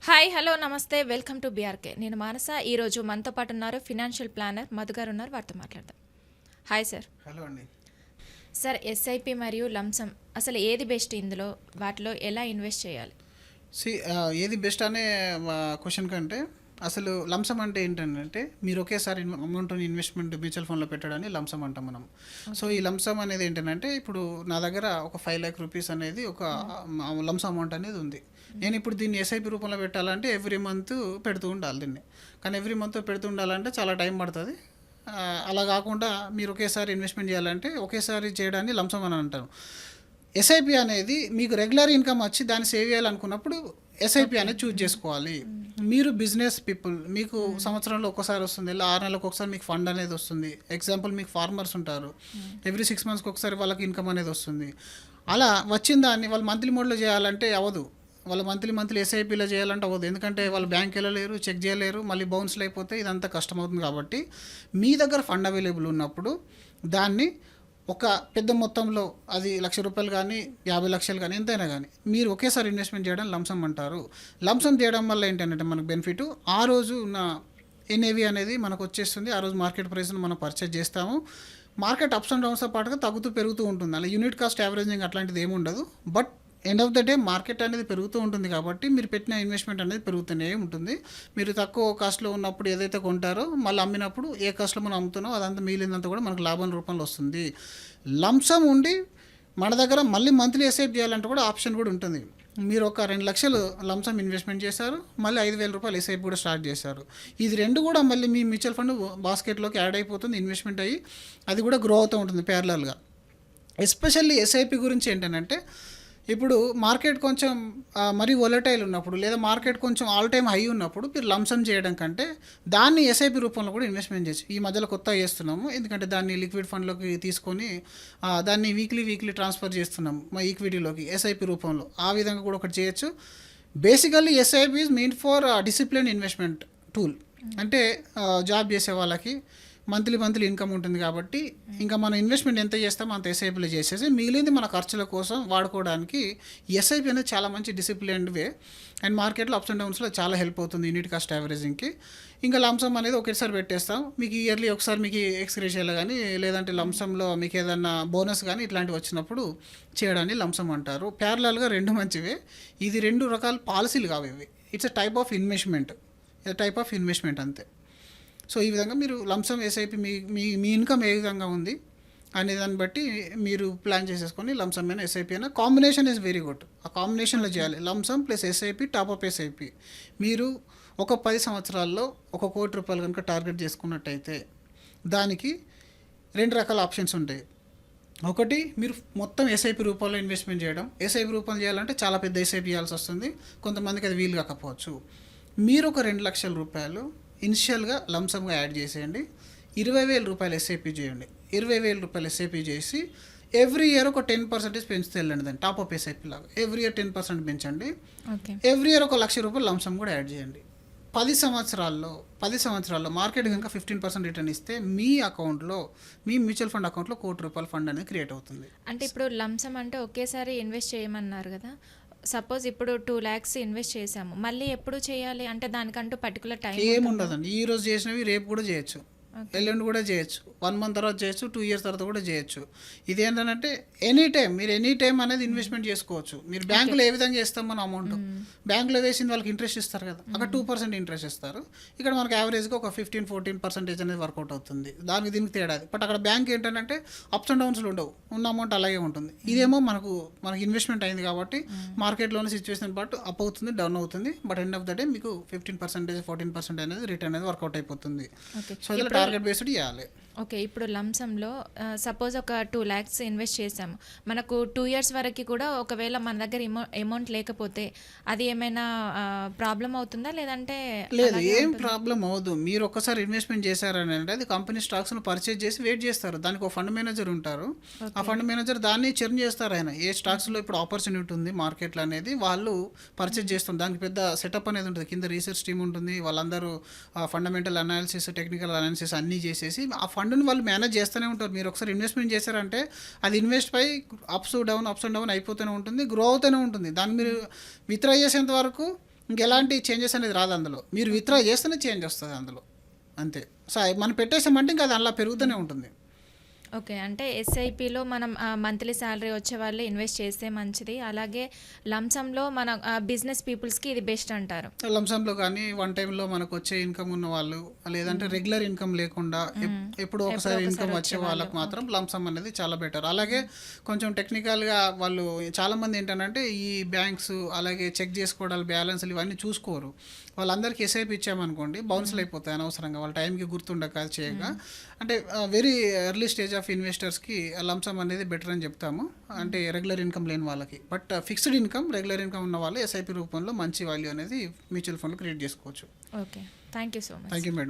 Hi hello నమస్తే welcome to BRK. నేను మానస. ఈరోజు మనతో పాటు ఉన్నారు ఫినాన్షియల్ ప్లానర్ మధు గారు ఉన్నారు. వారితో మాట్లాడదాం. Hi sir. హలో అండి. సార్, ఎస్ఐపి మరియు లంసమ్ అసలు ఏది బెస్ట్? ఇందులో వాటిలో ఎలా ఇన్వెస్ట్ చేయాలి? ఏది బెస్ట్ అనే క్వశ్చన్ కంటే అసలు లంసమ్ అంటే ఏంటంటే మీరు ఒకేసారి అమౌంట్ని ఇన్వెస్ట్మెంట్ మ్యూచువల్ ఫండ్లో పెట్టడాన్ని లంసమ్ అంటాం మనం. సో ఈ లంసమ్ అనేది ఏంటంటే ఇప్పుడు నా దగ్గర ఒక 5 లక్ష రూపీస్ అనేది ఒక లంసమ్ అమౌంట్ అనేది ఉంది. నేను ఇప్పుడు దీన్ని ఎస్ఐపి రూపంలో పెట్టాలంటే ఎవ్రీ మంత్ పెడుతూ ఉండాలి దీన్ని. కానీ ఎవ్రీ మంత్ పెడుతూ ఉండాలంటే చాలా టైం పడుతుంది. అలా కాకుండా మీరు ఒకేసారి ఇన్వెస్ట్మెంట్ చేయాలంటే ఒకేసారి చేయడాన్ని లంసమ్ అని అంటారు. ఎస్ఐపి అనేది మీకు రెగ్యులర్ ఇన్కమ్ వచ్చి దాన్ని సేవ్ చేయాలనుకున్నప్పుడు ఎస్ఐపి అనేది చూజ్ చేసుకోవాలి. మీరు బిజినెస్ పీపుల్, మీకు సంవత్సరంలో ఒక్కసారి వస్తుంది, ఇలా 6 నెలలకు ఒకసారి మీకు ఫండ్ అనేది వస్తుంది. ఎగ్జాంపుల్ మీకు ఫార్మర్స్ ఉంటారు, ఎవ్రీ 6 మంత్స్కి ఒకసారి వాళ్ళకి ఇన్కమ్ అనేది వస్తుంది. అలా వచ్చిన దాన్ని వాళ్ళు మంత్లీ మోడ్లో చేయాలంటే అవ్వదు. వాళ్ళు మంత్లీ ఎస్ఐపిలో చేయాలంటే అవ్వదు. ఎందుకంటే వాళ్ళు బ్యాంక్ వెళ్ళలేరు, చెక్ చేయలేరు, మళ్ళీ బౌన్స్లు అయిపోతే ఇదంతా కష్టమవుతుంది. కాబట్టి మీ దగ్గర ఫండ్ అవైలబుల్ ఉన్నప్పుడు దాన్ని ఒక పెద్ద మొత్తంలో, అది 1,00,000 రూపాయలు కానీ 50 లక్షలు కానీ ఎంతైనా కానీ మీరు ఒకేసారి ఇన్వెస్ట్మెంట్ చేయడం లంసమ్ అంటారు. లంసమ్ చేయడం వల్ల ఏంటంటే మనకు బెనిఫిట్, ఆ రోజు ఉన్న ఎన్ఏవి అనేది మనకు వచ్చేస్తుంది. ఆ రోజు మార్కెట్ ప్రైస్ను మనం పర్చేజ్ చేస్తాము. మార్కెట్ అప్స్ అండ్ డౌన్స్తో పాటుగా తగ్గుతూ పెరుగుతూ ఉంటుంది. అలా యూనిట్ కాస్ట్ యావరేజింగ్ అట్లాంటిది ఏమి ఉండదు. But end of the day market అనేది పెరుగుతూ ఉంటుంది కాబట్టి మీరు పెట్టిన ఇన్వెస్ట్మెంట్ అనేది పెరుగుతూనే ఉంటుంది. మీరు తక్కువ కాస్ట్లో ఉన్నప్పుడు ఏదైతే కొంటారో మళ్ళీ అమ్మినప్పుడు ఏ కాస్ట్లో మనం అమ్ముతున్నామో అదంతా మిగిలినంత కూడా మనకు లాభం రూపంలో వస్తుంది. లంసమ్ ఉండి మన దగ్గర మళ్ళీ మంత్లీ ఎస్ఐపి చేయాలంటే కూడా ఆప్షన్ కూడా ఉంటుంది. మీరు ఒక 2 లక్షలు లంసమ్ ఇన్వెస్ట్మెంట్ చేశారు, మళ్ళీ 5,000 రూపాయలు ఎస్ఐపి కూడా స్టార్ట్ చేశారు. ఇది రెండు కూడా మళ్ళీ మీ మ్యూచువల్ ఫండ్ బాస్కెట్లోకి యాడ్ అయిపోతుంది, ఇన్వెస్ట్మెంట్ అయ్యి అది కూడా గ్రో అవుతూ ఉంటుంది ప్యారలల్గా. ఎస్పెషల్లీ ఎస్ఐపి గురించి ఏంటంటే ఇప్పుడు మార్కెట్ కొంచెం మరీ వొలటైల్ ఉన్నప్పుడు, లేదా మార్కెట్ కొంచెం ఆల్ టైమ్ హై ఉన్నప్పుడు మీరు లంసమ్ చేయడం కంటే దాన్ని ఎస్ఐపి రూపంలో కూడా ఇన్వెస్ట్మెంట్ చేయొచ్చు. ఈ మధ్యలో కొత్తగా చేస్తున్నాము, ఎందుకంటే దాన్ని లిక్విడ్ ఫండ్లోకి తీసుకొని దాన్ని వీక్లీ ట్రాన్స్ఫర్ చేస్తున్నాము మా ఈక్విటీలోకి ఎస్ఐపి రూపంలో. ఆ విధంగా కూడా ఒకటి చేయొచ్చు. Basically SIP is main for discipline investment tool. అంటే జాబ్ చేసే వాళ్ళకి మంత్లీ ఇన్కమ్ ఉంటుంది కాబట్టి ఇంకా మనం ఇన్వెస్ట్మెంట్ ఎంత చేస్తామో అంత ఎస్ఐపీలో చేసేసి మిగిలింది మన ఖర్చుల కోసం వాడుకోవడానికి ఎస్ఐపి అనేది చాలా మంచి డిసిప్లిన్డ్ వే. అండ్ మార్కెట్లో అప్స్ అండ్ డౌన్స్లో చాలా హెల్ప్ అవుతుంది యూనిట్ కాస్ట్ యావరేజింగ్కి. ఇంకా లంసమ్ అనేది ఒకేసారి పెట్టేస్తాం. మీకు ఇయర్లీ ఒకసారి మీకు ఎక్స్గ్రేషియాలో కానీ లేదంటే లంసంలో మీకు ఏదన్నా బోనస్ కానీ ఇట్లాంటివి వచ్చినప్పుడు చేయడాన్ని లంసమ్ అంటారు. ప్యారలల్గా రెండు మంచివే. ఇది 2 రకాల పాలసీలు కావు ఇవి. ఇట్స్ టైప్ ఆఫ్ ఇన్వెస్ట్మెంట్ అంతే. సో ఈ విధంగా మీరు లంసమ్ ఎస్ఐపి మీ ఇన్కమ్ ఏ విధంగా ఉంది అనే దాన్ని బట్టి మీరు ప్లాన్ చేసేసుకొని లంసమ్ అయినా ఎస్ఐపి అయినా కాంబినేషన్ ఈజ్ వెరీ గుడ్. ఆ కాంబినేషన్లో చేయాలి. Lump sum plus SIP, top-up SIP. మీరు ఒక 10 సంవత్సరాల్లో 1 కోటి రూపాయలు కనుక టార్గెట్ చేసుకున్నట్టయితే దానికి 2 రకాల ఆప్షన్స్ ఉంటాయి. ఒకటి, మీరు మొత్తం ఎస్ఐపి రూపంలో ఇన్వెస్ట్మెంట్ చేయడం. ఎస్ఐపి రూపంలో చేయాలంటే చాలా పెద్ద ఎస్ఐపి చేయాల్సి వస్తుంది, కొంతమందికి అది వీలు కాకపోవచ్చు. మీరు ఒక 2 లక్షల రూపాయలు ఇనిషియల్గా లంసమ్గా యాడ్ చేసేయండి. 20,000 రూపాయలు ఎస్ఐపి చేయండి. 20,000 రూపాయలు ఎస్ఐపి చేసి ఎవ్రీ ఇయర్ ఒక 10% పెంచుతూ వెళ్ళండి. దాన్ని టాప్అప్ ఎస్ఐపి లాగా ఎవ్రీ ఇయర్ 10% పెంచండి. ఎవ్రీ ఇయర్ ఒక 1,00,000 రూపాయలు లంసమ్ కూడా యాడ్ చేయండి. 10 సంవత్సరాల్లో మార్కెట్ కనుక 15% రిటర్న్ ఇస్తే మీ అకౌంట్లో, మీ మ్యూచువల్ ఫండ్ అకౌంట్లో 1 కోటి రూపాయల ఫండ్ అనేది క్రియేట్ అవుతుంది. అంటే ఇప్పుడు లంసమ్ అంటే ఒకేసారి ఇన్వెస్ట్ చేయమన్నారు కదా. సపోజ్ ఇప్పుడు 2 lakhs ఇన్వెస్ట్ చేసాము, మళ్ళీ ఎప్పుడు చేయాలి? అంటే దానికంటూ పర్టికులర్ టైం ఏముండదండి. ఈ రోజు చేసినవి రేపు కూడా చేయొచ్చు, ఎల్లుండి కూడా చేయొచ్చు, 1 month తర్వాత చేయొచ్చు, 2 years తర్వాత కూడా చేయొచ్చు. ఇది ఏంటంటే మీరు ఎనీ టైం అనేది ఇన్వెస్ట్మెంట్ చేసుకోవచ్చు. మీరు బ్యాంకులో ఏ విధంగా చేస్తాం మన అమౌంట్, బ్యాంకులో వేసింది వాళ్ళకి ఇంట్రెస్ట్ ఇస్తారు కదా, అక్కడ 2% ఇంట్రెస్ట్ ఇస్తారు. ఇక్కడ మనకు యావరేజ్గా ఒక 15-14% అనేది వర్కౌట్ అవుతుంది. దానికి దీనికి తేడాది. బట్ అక్కడ బ్యాంక్ ఏంటంటే అప్స్ అండ్ డౌన్స్లు ఉండవు, ఉన్న అమౌంట్ అలాగే ఉంటుంది. ఇదేమో మనకు ఇన్వెస్ట్మెంట్ అయింది కాబట్టి మార్కెట్లోని సిచ్యువేషన్ పాటు అప్ అవుతుంది, డౌన్ అవుతుంది. But end of the day మీకు 15%, 14% అనేది రిటర్న్ అనేది వర్కౌట్ అయిపోతుంది. సో ఇలా టార్గెట్ బేస్డ్ చేయాలి. ఓకే, ఇప్పుడు లంసంలో సపోజ్ ఒక 2 lakhs ఇన్వెస్ట్ చేసాము, మనకు 2 years వరకు కూడా ఒకవేళ మన దగ్గర అమౌంట్ లేకపోతే అది ఏమైనా ప్రాబ్లం అవుతుందా? లేదంటే లేదు, ఏం ప్రాబ్లం అవ్వదు. మీరు ఒక్కసారి ఇన్వెస్ట్మెంట్ చేశారని అంటే అది కంపెనీ స్టాక్స్ను పర్చేజ్ చేసి వెయిట్ చేస్తారు. దానికి ఒక ఫండ్ మేనేజర్ ఉంటారు. ఆ ఫండ్ మేనేజర్ దాన్ని చెర్న్ చేస్తారు. ఆయన ఏ స్టాక్స్లో ఇప్పుడు ఆపర్చునిటీ ఉంది మార్కెట్లో అనేది వాళ్ళు పర్చేజ్ చేస్తారు. దానికి పెద్ద సెటప్ అనేది ఉంటుంది. కింద రీసెర్చ్ టీమ్ ఉంటుంది. వాళ్ళందరూ ఫండమెంటల్ అనాలిసిస్, టెక్నికల్ అనాలిసిస్ అన్నీ చేసేసి ఆ ఫండ్ని వాళ్ళు మేనేజ్ చేస్తూనే ఉంటారు. మీరు ఒకసారి ఇన్వెస్ట్మెంట్ చేశారంటే అది ఇన్వెస్ట్ పై అప్స్ అండ్ డౌన్ అయిపోతూనే ఉంటుంది, గ్రో అవుతూనే ఉంటుంది. దాన్ని మీరు విత్డ్రా చేసేంత వరకు ఇంకెలాంటి చేంజెస్ అనేది రాదు అందులో. మీరు విత్డ్రా చేస్తేనే చేంజ్ వస్తుంది అందులో, అంతే. సో మనం పెట్టేసామంటే ఇంకా అది అలా పెరుగుతూనే ఉంటుంది. ఓకే. అంటే ఎస్ఐపిలో మనం మంత్లీ సాలరీ వచ్చే వాళ్ళే ఇన్వెస్ట్ చేస్తే మంచిది. అలాగే లంసంలో మన బిజినెస్ పీపుల్స్కి ఇది బెస్ట్ అంటారు. లంసంలో కానీ వన్ టైంలో మనకు వచ్చే ఇన్కమ్ ఉన్న వాళ్ళు, లేదంటే రెగ్యులర్ ఇన్కమ్ లేకుండా ఎప్పుడో ఒకసారి ఇన్కమ్ వచ్చే వాళ్ళకి మాత్రం లంసమ్ అనేది చాలా బెటర్. అలాగే కొంచెం టెక్నికల్గా వాళ్ళు చాలామంది ఏంటంటే ఈ బ్యాంక్స్ అలాగే చెక్ చేసుకోవడాలు బ్యాలెన్స్లు ఇవన్నీ చూసుకోరు. వాళ్ళందరికీ ఎస్ఐపి ఇచ్చామనుకోండి బౌన్స్లు అయిపోతాయి అనవసరంగా, వాళ్ళ టైంకి గుర్తుండక అది చేయగా. అంటే వెరీ ఎర్లీ స్టేజ్ ఆఫ్ ఇన్వెస్టర్స్కి లంసమ్ అనేది బెటర్ అని చెప్తాము, అంటే రెగ్యులర్ ఇన్కమ్ లేని వాళ్ళకి. But fixed income regular income ఉన్న వాళ్ళు ఎస్ఐపి రూపంలో మంచి వాల్యూ అనేది మ్యూచువల్ ఫండ్లో క్రియేట్ చేసుకోవచ్చు. Okay. Thank you so much. Thank you madam.